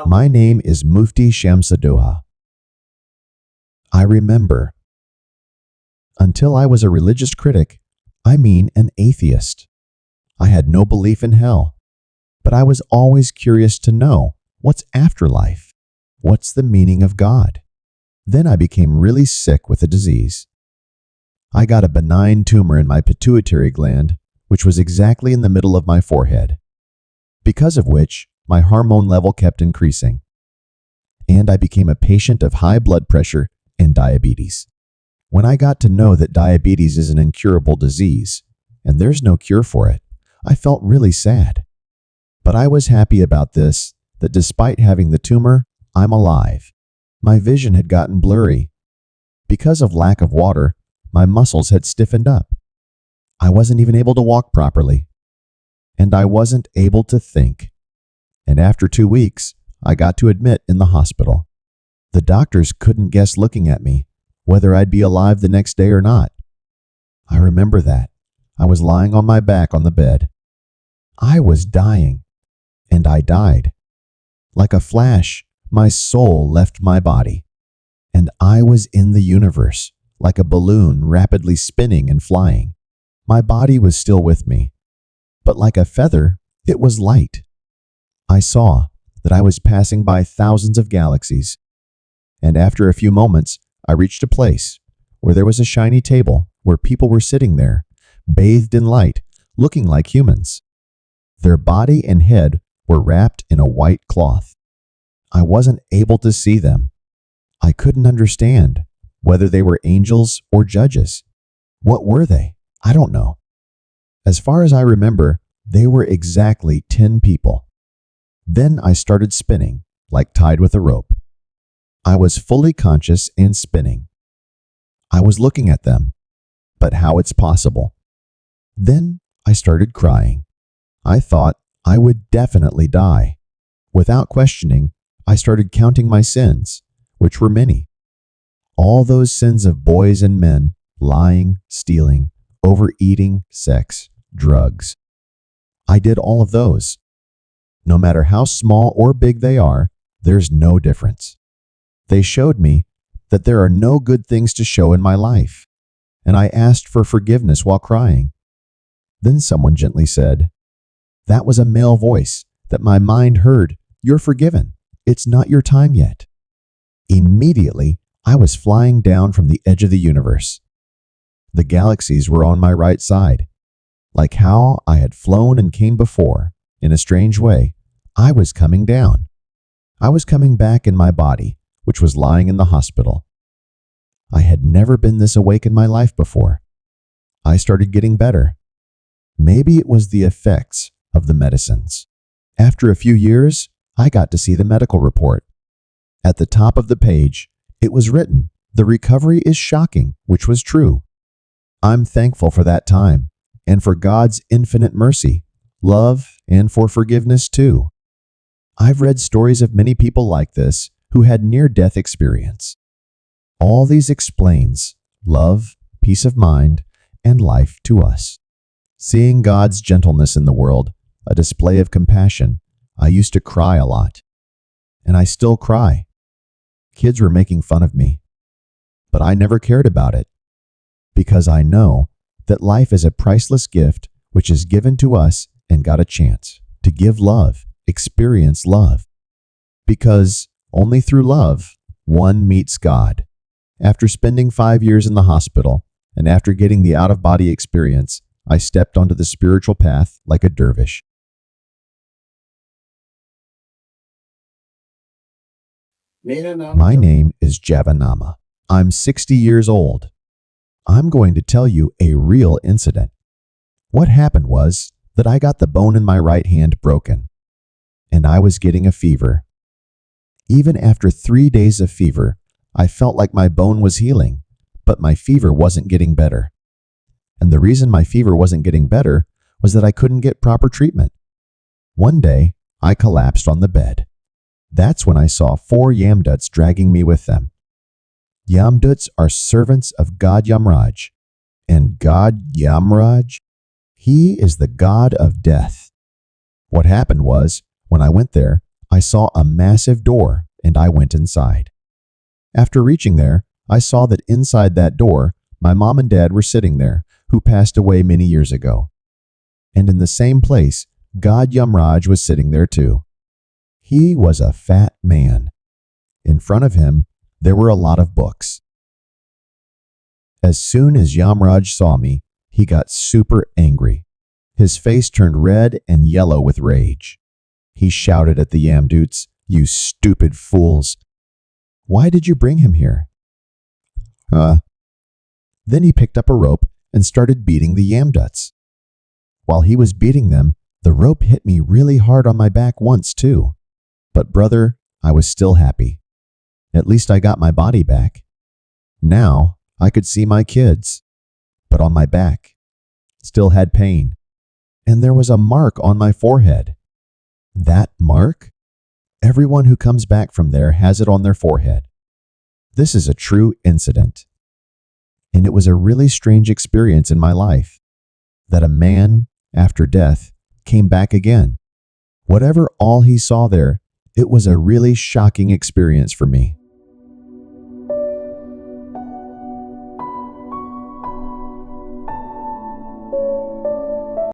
My name is Mufti Shamsadoha. I remember. Until I was a religious critic, I mean an atheist. I had no belief in hell, but I was always curious to know what's afterlife? What's the meaning of God? Then I became really sick with a disease. I got a benign tumor in my pituitary gland, which was exactly in the middle of my forehead, because of which my hormone level kept increasing. And I became a patient of high blood pressure and diabetes. When I got to know that diabetes is an incurable disease, and there's no cure for it, I felt really sad. But I was happy about this, that despite having the tumor, I'm alive. My vision had gotten blurry. Because of lack of water, my muscles had stiffened up. I wasn't even able to walk properly. And I wasn't able to think. And after 2 weeks, I got to admit in the hospital. The doctors couldn't guess looking at me whether I'd be alive the next day or not. I remember that. I was lying on my back on the bed. I was dying, and I died. Like a flash, my soul left my body, and I was in the universe, like a balloon rapidly spinning and flying. My body was still with me, but like a feather, it was light. I saw that I was passing by thousands of galaxies, and after a few moments, I reached a place where there was a shiny table where people were sitting there, bathed in light, looking like humans. Their body and head were wrapped in a white cloth. I wasn't able to see them. I couldn't understand whether they were angels or judges. What were they? I don't know. As far as I remember, they were exactly 10 people. Then I started spinning, like tied with a rope. I was fully conscious and spinning. I was looking at them, but how it's possible. Then I started crying. I thought I would definitely die. Without questioning, I started counting my sins, which were many. All those sins of boys and men, lying, stealing, overeating, sex, drugs. I did all of those. No matter how small or big they are, there's no difference. They showed me that there are no good things to show in my life, and I asked for forgiveness while crying. Then someone gently said, "That was a male voice that my mind heard. You're forgiven. It's not your time yet." Immediately, I was flying down from the edge of the universe. The galaxies were on my right side. Like how I had flown and came before, in a strange way, I was coming down. I was coming back in my body, which was lying in the hospital. I had never been this awake in my life before. I started getting better. Maybe it was the effects of the medicines. After a few years, I got to see the medical report. At the top of the page, it was written, "The recovery is shocking," which was true. I'm thankful for that time, and for God's infinite mercy, love, and for forgiveness too. I've read stories of many people like this who had near-death experience. All these explains love, peace of mind, and life to us. Seeing God's gentleness in the world, a display of compassion, I used to cry a lot. And I still cry. Kids were making fun of me. But I never cared about it, because I know that life is a priceless gift which is given to us and got a chance to give love, experience love. Because only through love, one meets God. After spending 5 years in the hospital, and after getting the out-of-body experience, I stepped onto the spiritual path like a dervish. My name is Javanama. I'm 60 years old. I'm going to tell you a real incident. What happened was that I got the bone in my right hand broken, and I was getting a fever. Even after 3 days of fever, I felt like my bone was healing, but my fever wasn't getting better. And the reason my fever wasn't getting better was that I couldn't get proper treatment. One day, I collapsed on the bed. That's when I saw 4 Yamduts dragging me with them. Yamduts are servants of God Yamraj. And God Yamraj, he is the god of death. What happened was, when I went there, I saw a massive door and I went inside. After reaching there, I saw that inside that door, my mom and dad were sitting there, who passed away many years ago. And in the same place, God Yamraj was sitting there too. He was a fat man. In front of him, there were a lot of books. As soon as Yamraj saw me, he got super angry. His face turned red and yellow with rage. He shouted at the Yamdutes, "You stupid fools! Why did you bring him here?" Then he picked up a rope and started beating the Yamduts. While he was beating them, the rope hit me really hard on my back once too. But brother, I was still happy. At least I got my body back. Now I could see my kids, but on my back still had pain. And there was a mark on my forehead. That mark? Everyone who comes back from there has it on their forehead. This is a true incident. And it was a really strange experience in my life, that a man, after death, came back again. Whatever all he saw there, it was a really shocking experience for me.